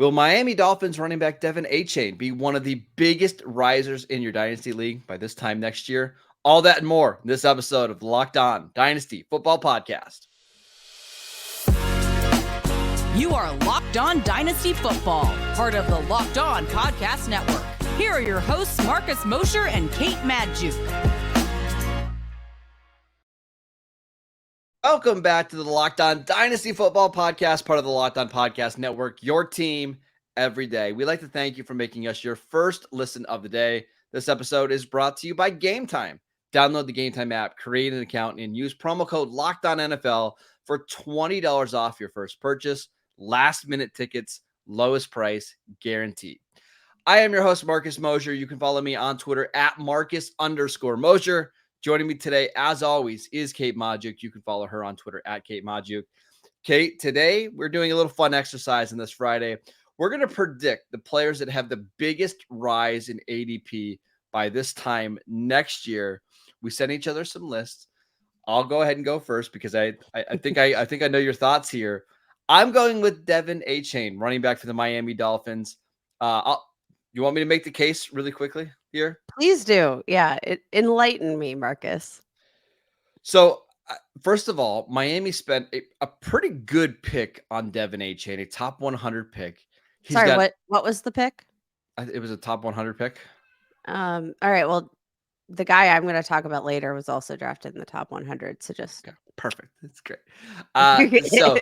Will Miami Dolphins running back Devin Achane be one of the biggest risers in your Dynasty League by this time next year? All that and more in this episode of the Locked On Dynasty Football Podcast. You are Locked On Dynasty Football, part of the Locked On Podcast Network. Here are your hosts, Marcus Mosher and Kate Magdziuk. Welcome back to the Locked On Dynasty Football Podcast, part of the Locked On Podcast Network, your team every day. We'd like to thank you for making us your first listen of the day. This episode is brought to you by Gametime. Download the Gametime app, create an account, and use promo code LOCKEDONNFL for $20 off your first purchase. Last-minute tickets, lowest price, guaranteed. I am your host, Marcus Mosher. You can follow me on Twitter at Marcus_Mosher. Joining me today, as always, is Kate Magdziuk. You can follow her on Twitter at Kate Magdziuk. Kate, today we're doing a little fun exercise on this Friday. We're going to predict the players that have the biggest rise in ADP by this time next year. We sent each other some lists. I'll go ahead and go first because I think I know your thoughts here. I'm going with Devin Achane, running back for the Miami Dolphins. You want me to make the case really quickly here? Please do. Yeah. Enlighten me, Marcus. So, first of all, Miami spent a pretty good pick on Devin Achane, a top 100 pick. What was the pick? It was a top 100 pick. All right. Well, the guy I'm going to talk about later was also drafted in the top 100. So just perfect. That's great. So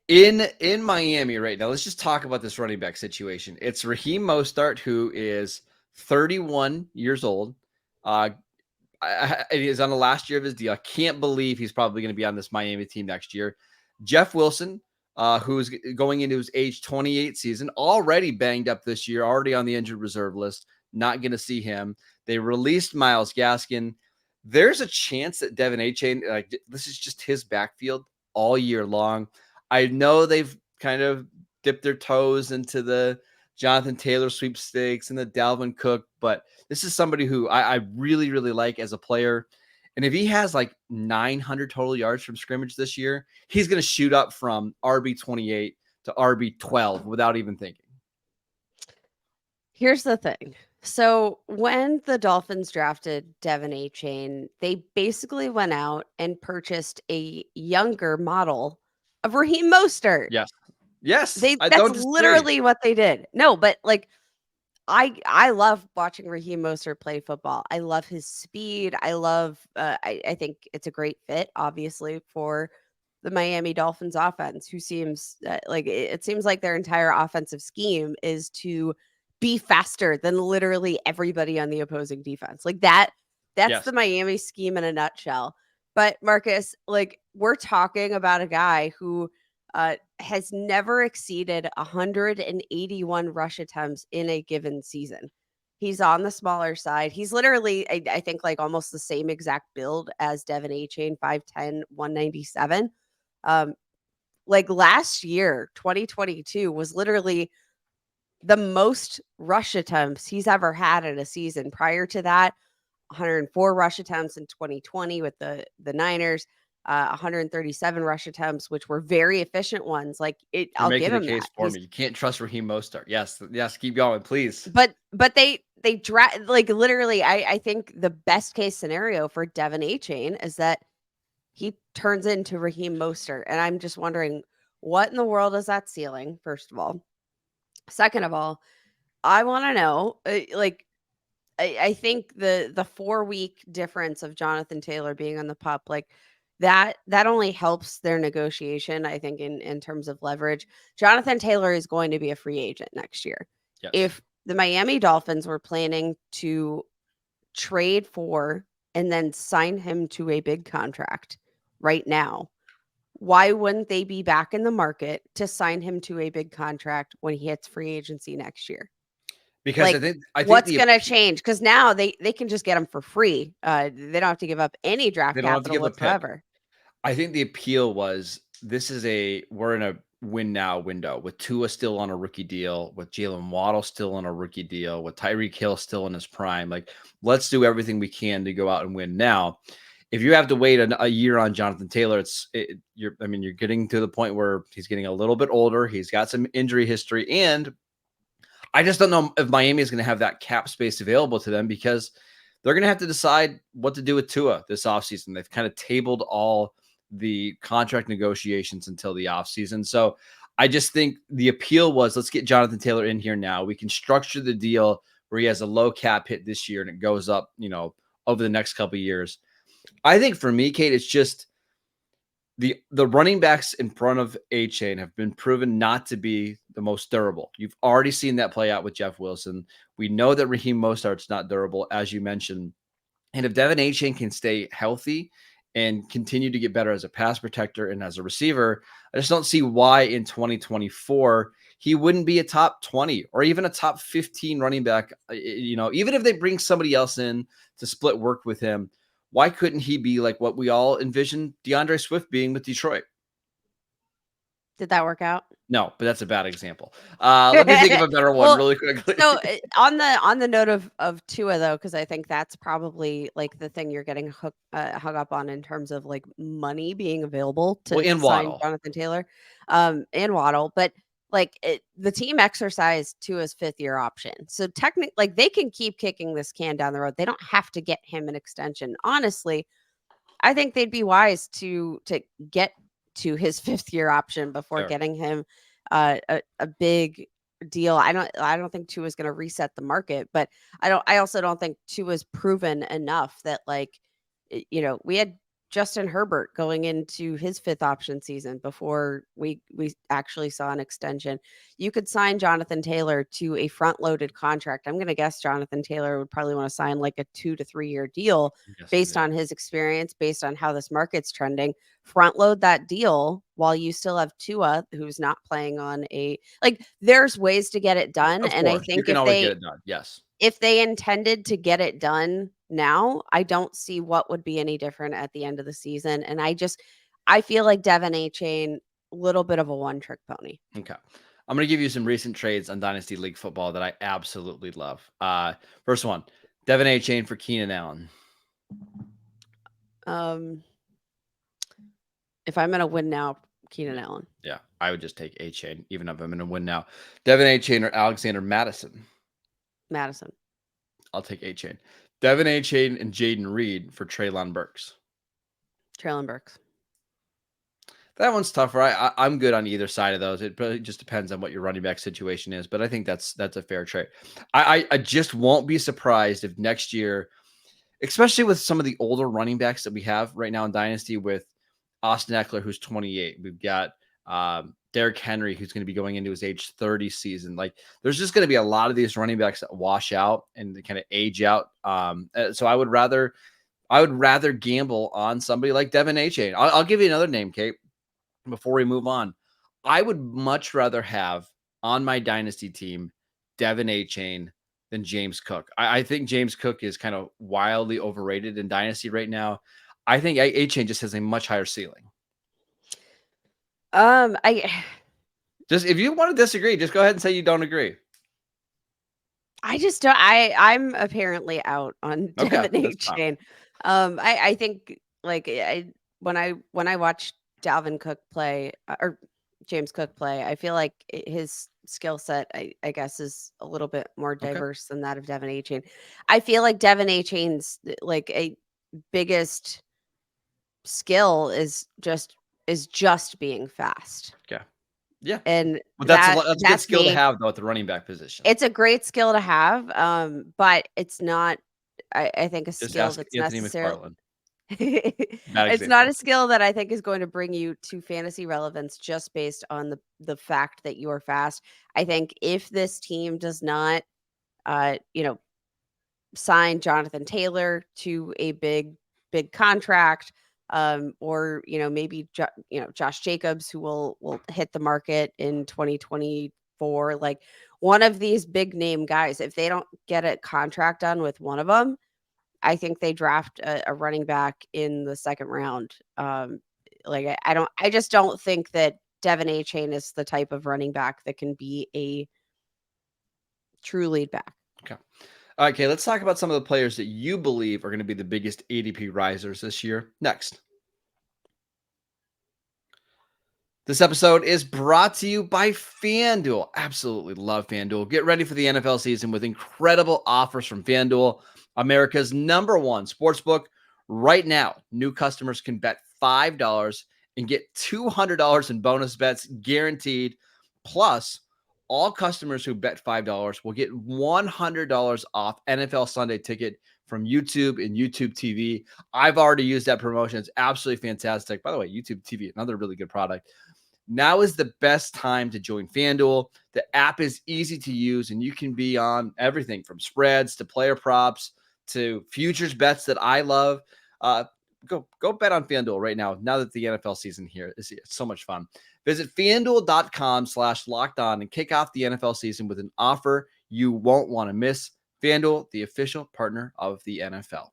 in Miami right now, let's just talk about this running back situation. It's Raheem Mostert, who is 31 years old. He is on the last year of his deal. I can't believe he's probably going to be on this Miami team next year. Jeff Wilson, who's going into his age 28 season, already banged up this year, already on the injured reserve list. Not going to see him. They released Myles Gaskin. There's a chance that Devin Achane, this is just his backfield all year long. I know they've kind of dipped their toes into the Jonathan Taylor sweepstakes and the Dalvin Cook, but this is somebody who I really, really like as a player. And if he has like 900 total yards from scrimmage this year, he's going to shoot up from RB28 to RB12 without even thinking. Here's the thing. So when the Dolphins drafted Devin Achane, they basically went out and purchased a younger model of Raheem Mostert. Yes. That's literally what they did. No, but like I love watching Raheem Mostert play football. I love his speed. I think it's a great fit, obviously, for the Miami Dolphins offense, who seems it seems like their entire offensive scheme is to be faster than literally everybody on the opposing defense. That's the Miami scheme in a nutshell. But Marcus, we're talking about a guy who has never exceeded 181 rush attempts in a given season. He's on the smaller side. He's literally, I think, almost the same exact build as Devin Achane, 5'10", 197. Last year, 2022 was literally the most rush attempts he's ever had in a season. Prior to that, 104 rush attempts in 2020 with the Niners, 137 rush attempts, which were very efficient ones. I'll give him case that. For me. You can't trust Raheem Mostert. Yes, keep going, please. But they literally, I think the best case scenario for Devin Achane is that he turns into Raheem Mostert. And I'm just wondering, what in the world is that ceiling, first of all? Second of all, I want to know, I think the 4-week difference of Jonathan Taylor being on the pup, that only helps their negotiation, I think, in terms of leverage. Jonathan Taylor is going to be a free agent next year. Yes. If the Miami Dolphins were planning to trade for and then sign him to a big contract right now, why wouldn't they be back in the market to sign him to a big contract when he hits free agency next year? Because I think what's going to change? Because now they can just get him for free. They don't have to give up any draft capital whatsoever. I think the appeal was we're in a win now window with Tua still on a rookie deal, with Jalen Waddle still on a rookie deal, with Tyreek Hill still in his prime. Let's do everything we can to go out and win now. if you have to wait a year on Jonathan Taylor, you're getting to the point where he's getting a little bit older. He's got some injury history, and I just don't know if Miami is going to have that cap space available to them because they're going to have to decide what to do with Tua this offseason. They've kind of tabled all the contract negotiations until the offseason. So I just think the appeal was, let's get Jonathan Taylor in here now. We can structure the deal where he has a low cap hit this year and it goes up, over the next couple of years. I think for me, Kate, it's just the running backs in front of Achane have been proven not to be the most durable. You've already seen that play out with Jeff Wilson. We know that Raheem Mostert's not durable, as you mentioned. And if Devin Achane can stay healthy and continue to get better as a pass protector and as a receiver, I just don't see why in 2024 he wouldn't be a top 20 or even a top 15 running back. Even if they bring somebody else in to split work with him, why couldn't he be like what we all envisioned DeAndre Swift being with Detroit? Did that work out? No, but that's a bad example. Let me think of a better one really quickly. So on the note of Tua though, because I think that's probably like the thing you're getting hung up on in terms of like money being available to sign Waddle. Jonathan Taylor, and Waddle, but like the team exercised Tua's 5th-year option, so technically, like they can keep kicking this can down the road. They don't have to get him an extension. Honestly, I think they'd be wise to get to his 5th-year option before getting him a big deal. I don't think Tua is going to reset the market, but I also don't think Tua's proven enough that we had Justin Herbert going into his 5th option season before we actually saw an extension. You could sign Jonathan Taylor to a front-loaded contract. I'm going to guess Jonathan Taylor would probably want to sign like a 2 to 3 year deal based on his experience, based on how this market's trending. Front load that deal while you still have Tua, who's not playing on there's ways to get it done. Of and course, I think you can always get it done. Yes. If they intended to get it done now, I don't see what would be any different at the end of the season. And I feel like Devin Achane, a little bit of a one-trick pony. Okay. I'm going to give you some recent trades on Dynasty League football that I absolutely love. First one, Devin Achane for Keenan Allen. If I'm going to win now, Keenan Allen. Yeah, I would just take Achane, even if I'm going to win now. Devin Achane or Alexander Madison? Madison. I'll take Achane. Devin Achane and Jaden Reed for Treylon Burks. Treylon Burks. That one's tougher. I'm good on either side of those. It really just depends on what your running back situation is, but I think that's a fair trade. I just won't be surprised if next year, especially with some of the older running backs that we have right now in Dynasty, with Austin Eckler, who's 28. We've got Derrick Henry, who's going to be going into his age 30 season. Like, there's just going to be a lot of these running backs that wash out and kind of age out. So I would rather gamble on somebody like Devin Achane. I'll give you another name, Kate, before we move on. I would much rather have on my Dynasty team Devin Achane than James Cook. I think James Cook is kind of wildly overrated in Dynasty right now. I think Achane just has a much higher ceiling. If you want to disagree, just go ahead and say you don't agree. I just don't. I'm apparently out on Devin Achane. I think when I watch Dalvin Cook play or James Cook play, I feel like his skill set, I guess, is a little bit more diverse than that of Devin Achane. I feel like Devin Achane's like a biggest skill is just being fast. Okay. Yeah. And that's a good skill to have though at the running back position. It's a great skill to have. But it's not, I think, a Just skill that's Anthony necessary. It's not a skill that I think is going to bring you to fantasy relevance just based on the fact that you are fast. I think if this team does not, sign Jonathan Taylor to a big contract, or maybe Josh Jacobs, who will hit the market in 2024, like one of these big name guys, if they don't get a contract done with one of them, I think they draft a running back in the second round. I just don't think that Devin Achane is the type of running back that can be a true lead back. Okay. All right, okay, let's talk about some of the players that you believe are going to be the biggest ADP risers this year. Next. This episode is brought to you by FanDuel. Absolutely love FanDuel. Get ready for the NFL season with incredible offers from FanDuel, America's #1 sportsbook. Right now, new customers can bet $5 and get $200 in bonus bets guaranteed. Plus, all customers who bet $5 will get $100 off NFL Sunday ticket from YouTube and YouTube TV. I've already used that promotion. It's absolutely fantastic. By the way, YouTube TV, another really good product. Now is the best time to join FanDuel. The app is easy to use, and you can be on everything from spreads to player props to futures bets that I love. Go bet on FanDuel right now. Now that the NFL season here is here. It's so much fun. Visit FanDuel.com/lockedon and kick off the NFL season with an offer you won't want to miss. FanDuel, the official partner of the NFL.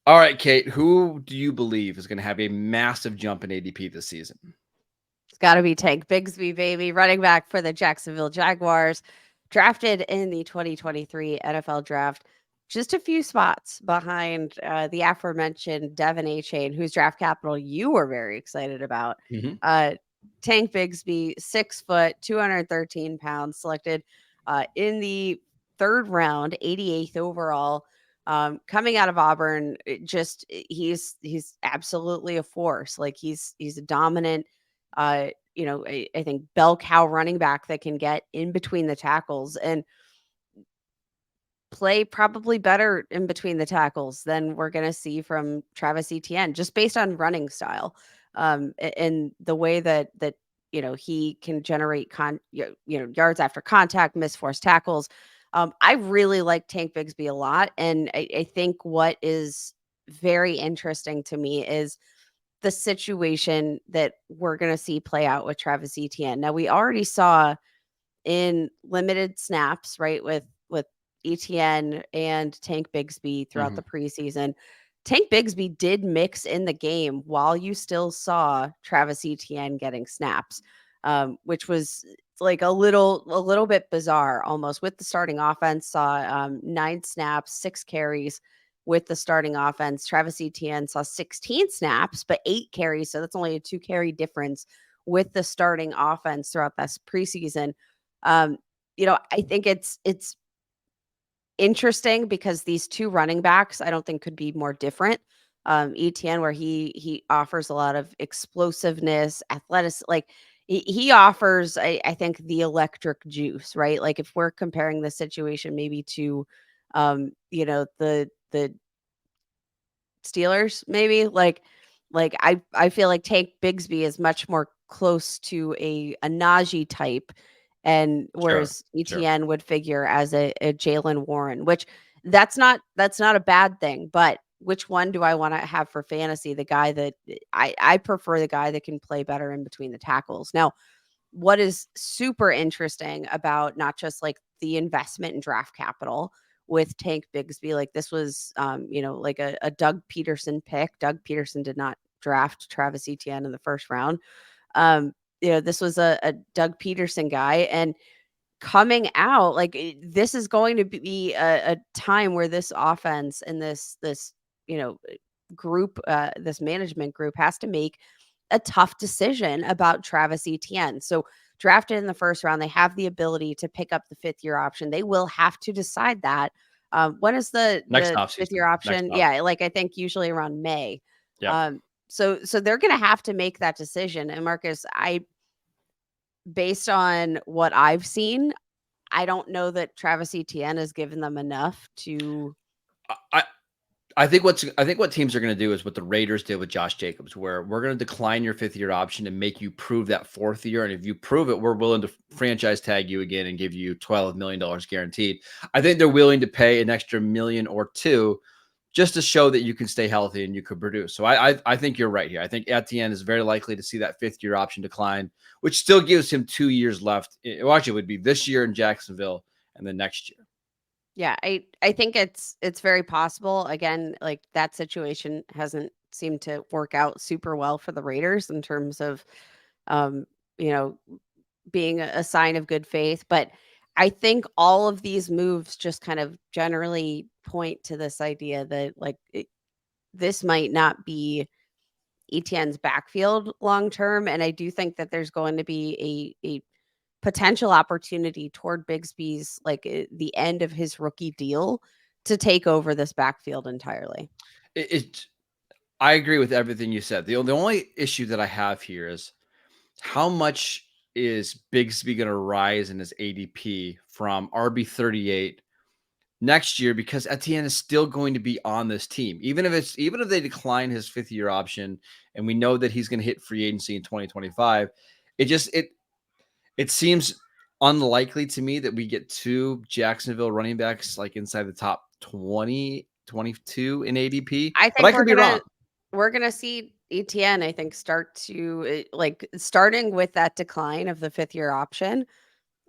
All right, Kate, who do you believe is going to have a massive jump in ADP this season? It's got to be Tank Bigsby, baby, running back for the Jacksonville Jaguars, drafted in the 2023 NFL Draft, just a few spots behind the aforementioned Devin Achane, whose draft capital you were very excited about. Tank Bigsby, 6 foot, 213 pounds, selected in the 3rd round, 88th overall. Coming out of Auburn, he's absolutely a force. Like he's a dominant, I think bell cow running back that can get in between the tackles and play probably better in between the tackles than we're going to see from Travis Etienne, just based on running style, and the way that he can generate yards after contact, miss forced tackles. I really like Tank Bigsby a lot. And I think what is very interesting to me is the situation that we're going to see play out with Travis Etienne. Now, we already saw in limited snaps, right, with Etienne and Tank Bigsby throughout the preseason. Tank Bigsby did mix in the game while you still saw Travis Etienne getting snaps, which was like a little bit bizarre almost. With the starting offense, saw 9 snaps, 6 carries with the starting offense. Travis Etienne saw 16 snaps, but 8 carries. So that's only a 2 carry difference with the starting offense throughout this preseason. I think it's interesting because these 2 running backs, I don't think could be more different. Etienne, where he offers a lot of explosiveness, athleticism, like he offers, I think, the electric juice, right? Like if we're comparing the situation maybe to, the Steelers, maybe like I feel like Tank Bigsby is much more close to a Najee type, and whereas Etienne would figure as a Jalen Warren, which that's not a bad thing, but which one do I want to have for fantasy? The guy that I prefer, the guy that can play better in between the tackles. Now, what is super interesting about not just like the investment in draft capital with Tank Bigsby, like this was, like a Doug Peterson pick. Doug Peterson did not draft Travis Etienne in the 1st round. This was a Doug Peterson guy, and coming out, like this is going to be a time where this offense and this group, this management group has to make a tough decision about Travis Etienne. So drafted in the 1st round, they have the ability to pick up the 5th year option. They will have to decide that. When is the 5th year option? Yeah, like I think usually around May. Yeah. So they're going to have to make that decision. And Marcus, based on what I've seen, I don't know that Travis Etienne has given them enough to. I think what teams are going to do is what the Raiders did with Josh Jacobs, where we're going to decline your 5th year option and make you prove that 4th year. And if you prove it, we're willing to franchise tag you again and give you $12 million guaranteed. I think they're willing to pay an extra $1 million or $2 million just to show that you can stay healthy and you could produce. So I think you're right here. I think Etienne is very likely to see that 5th year option decline, which still gives him 2 years left. Well, actually, it would be this year in Jacksonville and then next year. Yeah, I think it's very possible. Again, like that situation hasn't seemed to work out super well for the Raiders in terms of, being a sign of good faith. But I think all of these moves just kind of generally point to this idea that this might not be Etienne's backfield long term, and I do think that there's going to be a potential opportunity toward Bigsby's the end of his rookie deal to take over this backfield entirely. I agree with everything you said. The only issue that I have here is how much is Bigsby going to rise in his ADP from RB38 next year, because Etienne is still going to be on this team, even if they decline his 5th-year option, and we know that he's going to hit free agency in 2025. It seems unlikely to me that we get 2 Jacksonville running backs like inside the top 20, 22 in ADP. I think but I could be wrong. We're gonna see Etienne, I think, start to starting with that decline of the 5th-year option.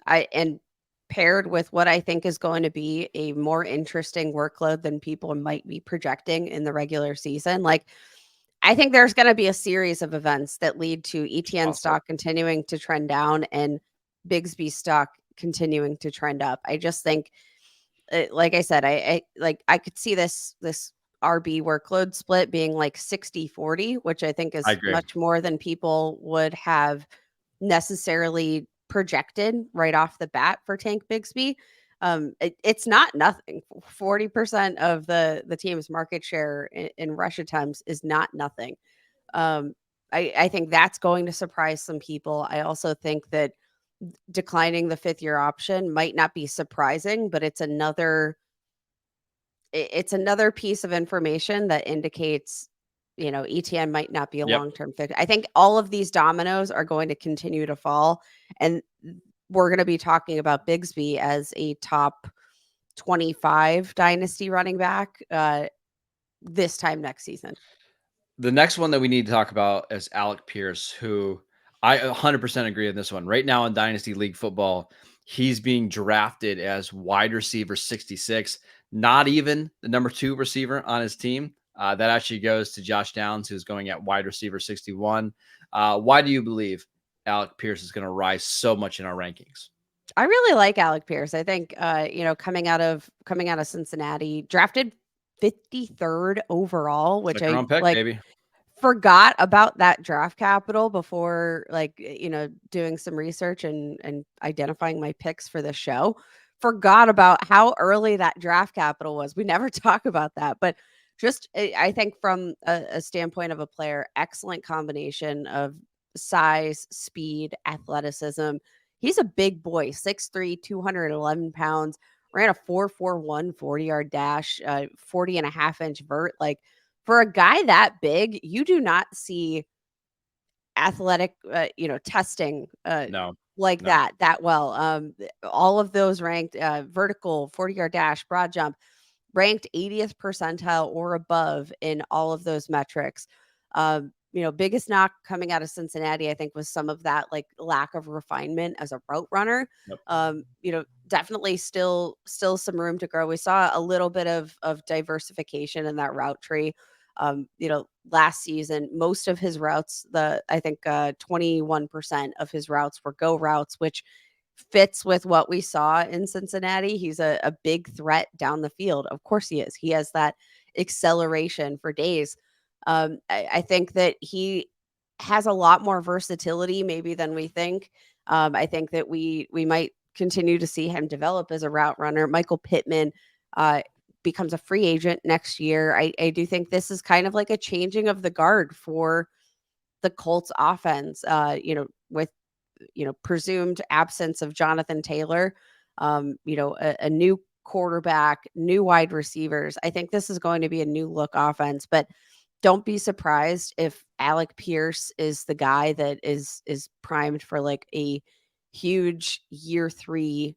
And paired with what I think is going to be a more interesting workload than people might be projecting in the regular season. I think there's going to be a series of events that lead to Etienne stock continuing to trend down and Bigsby stock continuing to trend up. I just think, like I said, I could see this RB workload split being like 60-40, which I think is much more than people would have necessarily projected right off the bat for Tank Bigsby. It's not nothing. 40% of the team's market share in rush attempts is not nothing. I think that's going to surprise some people. I also think that declining the 5th-year option might not be surprising, but it's another piece of information that indicates Etienne might not be a long-term fix. I think all of these dominoes are going to continue to fall, and we're going to be talking about Bigsby as a top 25 dynasty running back this time next season. The next one that we need to talk about is Alec Pierce, who I 100% agree on this one. Right now in Dynasty League football, he's being drafted as wide receiver 66, not even the number 2 receiver on his team. That actually goes to Josh Downs, who's going at wide receiver 61. Why do you believe Alec Pierce is going to rise so much in our rankings? I really like Alec Pierce. I think coming out of Cincinnati, drafted 53rd overall, which I forgot about that draft capital before doing some research and identifying my picks for the show. Forgot about how early that draft capital was. We never talk about that, but just I think from a standpoint of a player, excellent combination of size, speed, athleticism. He's a big boy, 6'3", 211 pounds, ran a 4.41 40-yard dash, 40.5-inch vert. For a guy that big, you do not see athletic, testing that well. All of those ranked vertical, 40-yard dash, broad jump, ranked 80th percentile or above in all of those metrics. Biggest knock coming out of Cincinnati, I think, was some of that lack of refinement as a route runner. Definitely still some room to grow. We saw a little bit of diversification in that route tree. Last season, most of his routes, I think 21% of his routes were go routes, which fits with what we saw in Cincinnati. He's a big threat down the field. Of course he is. He has that acceleration for days. I think that he has a lot more versatility maybe than we think. I think that we might continue to see him develop as a route runner. Michael Pittman becomes a free agent next year. I do think this is kind of like a changing of the guard for the Colts offense, with presumed absence of Jonathan Taylor, a new quarterback, new wide receivers. I think this is going to be a new look offense, but don't be surprised if Alec Pierce is the guy that is primed for a huge year 3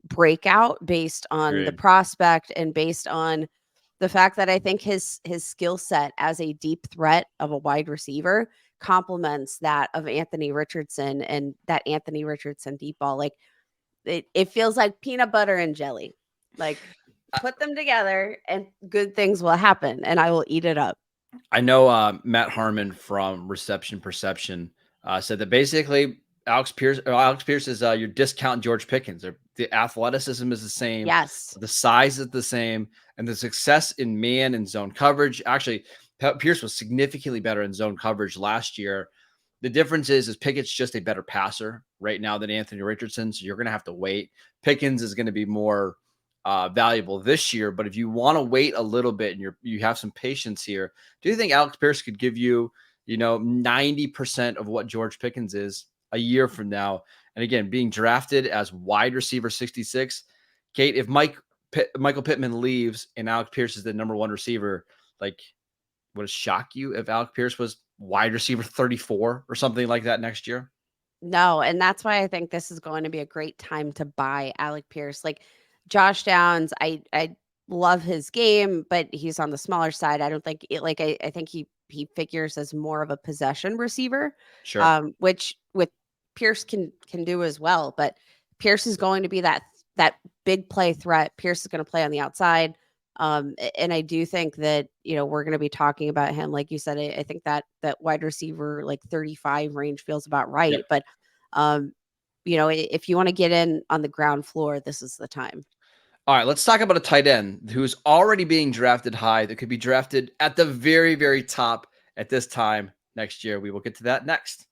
breakout based on the prospect and based on the fact that I think his skill set as a deep threat of a wide receiver complements that of Anthony Richardson, and that Anthony Richardson deep ball. It feels like peanut butter and jelly. Put them together and good things will happen, and I will eat it up. I know Matt Harmon from Reception Perception said that basically Alex Pierce is your discount George Pickens. The athleticism is the same. Yes. The size is the same. And the success in man and zone coverage. Actually, Pierce was significantly better in zone coverage last year. The difference is Pickett's just a better passer right now than Anthony Richardson. So you're going to have to wait. Pickens is going to be more valuable this year. But if you want to wait a little bit and you have some patience here, do you think Alex Pierce could give you, 90% of what George Pickens is a year from now? And again, being drafted as wide receiver 66, Kate, if Michael Pittman leaves and Alex Pierce is the number one receiver, like, would it shock you if Alex Pierce was wide receiver 34 or something like that next year? No, and that's why I think this is going to be a great time to buy Alec Pierce. Like Josh Downs, I love his game, but he's on the smaller side. I don't think it, like I think he figures as more of a possession receiver, Sure. which with Pierce can do as well. But Pierce is going to be that big play threat. Pierce is going to play on the outside. And I do think that, we're going to be talking about him. Like you said, I think that wide receiver, like 35 range feels about right. Yep. But, if you want to get in on the ground floor, this is the time. All right, let's talk about a tight end who's already being drafted high that could be drafted at the very, very top at this time next year. We will get to that next.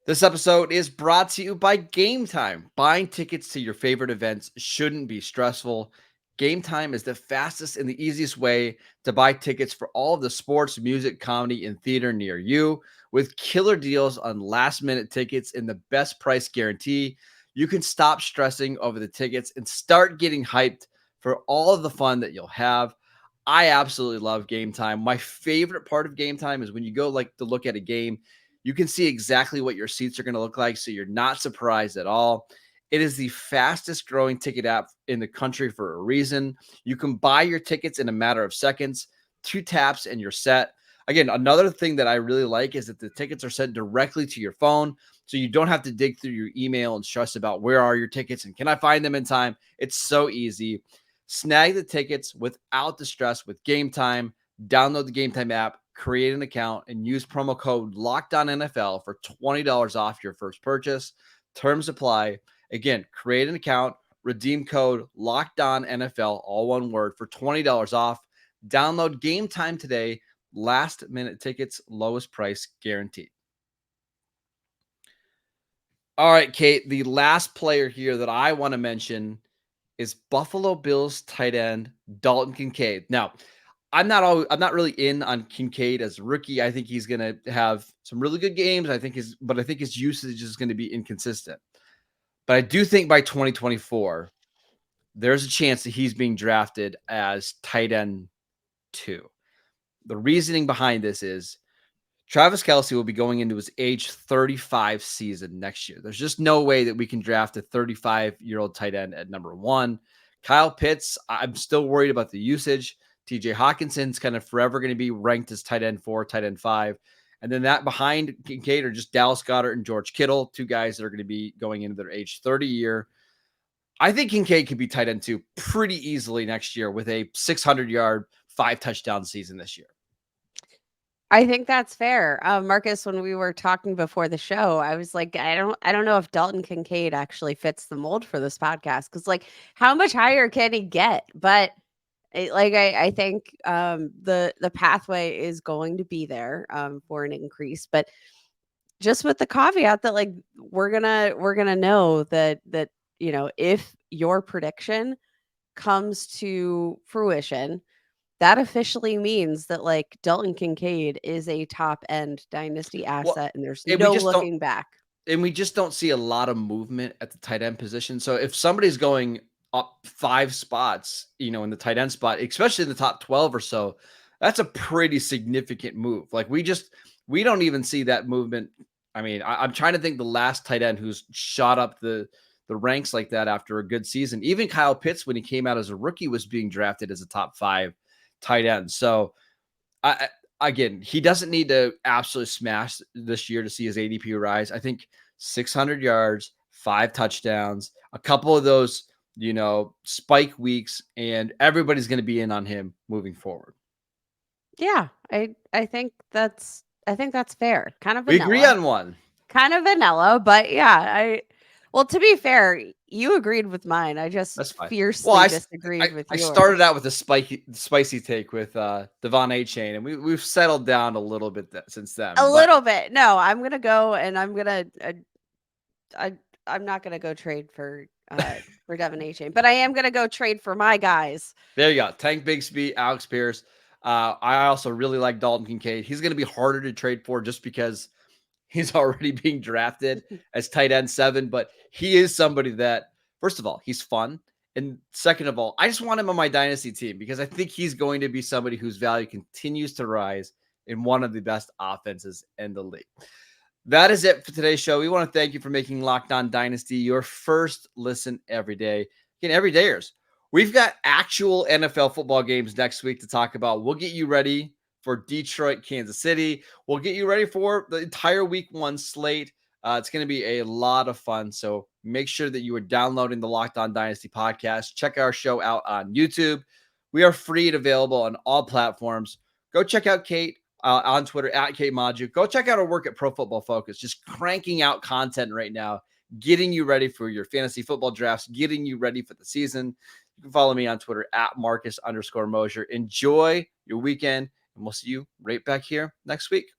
This episode is brought to you by Gametime. Buying tickets to your favorite events shouldn't be stressful. Gametime is the fastest and the easiest way to buy tickets for all of the sports, music, comedy, and theater near you. With killer deals on last-minute tickets and the best price guarantee, you can stop stressing over the tickets and start getting hyped for all of the fun that you'll have. I absolutely love Gametime. My favorite part of Gametime is when you go to look at a game, you can see exactly what your seats are going to look like, so you're not surprised at all. It is the fastest growing ticket app in the country for a reason. You can buy your tickets in a matter of seconds, 2 taps, and you're set. Again, another thing that I really like is that the tickets are sent directly to your phone, so you don't have to dig through your email and stress about where are your tickets and can I find them in time. It's so easy. Snag the tickets without the stress with Gametime. Download the Gametime app, create an account, and use promo code LOCKEDONNFL for $20 off your first purchase. Terms apply. Again, create an account, redeem code LOCKEDONNFL, all one word, for $20 off. Download Gametime today. Last minute tickets, lowest price guaranteed. All right, Kate, the last player here that I want to mention is Buffalo Bills tight end Dalton Kincaid. Now, I'm not really in on Kincaid as a rookie. I think he's going to have some really good games. I think his usage is going to be inconsistent. But I do think by 2024, there's a chance that he's being drafted as tight end 2. The reasoning behind this is Travis Kelce will be going into his age 35 season next year. There's just no way that we can draft a 35-year-old tight end at number 1. Kyle Pitts, I'm still worried about the usage. TJ Hawkinson's kind of forever going to be ranked as tight end 4, tight end 5. And then that behind Kincaid are just Dallas Goedert and George Kittle, 2 guys that are going to be going into their age 30 year. I think Kincaid could be tight end 2 pretty easily next year with a 600-yard, 5-touchdown season this year. I think that's fair. Marcus, when we were talking before the show, I was like, I don't know if Dalton Kincaid actually fits the mold for this podcast. Cause how much higher can he get? But I think the pathway is going to be there for an increase, but just with the caveat that we're gonna know that if your prediction comes to fruition, that officially means that Dalton Kincaid is a top end dynasty asset, and there's no looking back. And we just don't see a lot of movement at the tight end position. So if somebody's going up 5 spots, in the tight end spot, especially in the top 12 or so, that's a pretty significant move. We don't even see that movement. I mean, I'm trying to think the last tight end who's shot up the ranks like that after a good season. Even Kyle Pitts, when he came out as a rookie, was being drafted as a top 5 tight end. So again, he doesn't need to absolutely smash this year to see his ADP rise. I think 600 yards, 5 touchdowns, a couple of those, spike weeks, and everybody's going to be in on him moving forward. Yeah, I think that's fair. Kind of we vanilla. agree on one. Kind of vanilla, but yeah, Well, to be fair, you agreed with mine. I just That's fine. Well, fiercely disagreed with I yours. started out with a spicy take with Devon Achane, and we've settled down a little bit since then. A But little bit. No, I'm gonna go and I'm not gonna go trade for Devin Achane, but I am gonna go trade for my guys. there you go. Tank Bigsby, Alex Pierce. I also really like Dalton Kincaid. He's going to be harder to trade for just because he's already being drafted as tight end 7, but he is somebody that, first of all, he's fun. And second of all, I just want him on my dynasty team because I think he's going to be somebody whose value continues to rise in one of the best offenses in the league. That is it for today's show. We want to thank you for making Locked On Dynasty your first listen every day. Again, everydayers. We've got actual NFL football games next week to talk about. We'll get you ready for Detroit, Kansas City. We'll get you ready for the entire week 1 slate. It's going to be a lot of fun. So make sure that you are downloading the Locked On Dynasty podcast. Check our show out on YouTube. We are free and available on all platforms. Go check out Kate on Twitter at Kate Maju. Go check out our work at Pro Football Focus. Just cranking out content right now, getting you ready for your fantasy football drafts, getting you ready for the season. You can follow me on Twitter at Marcus_Mosher. Enjoy your weekend, and we'll see you right back here next week.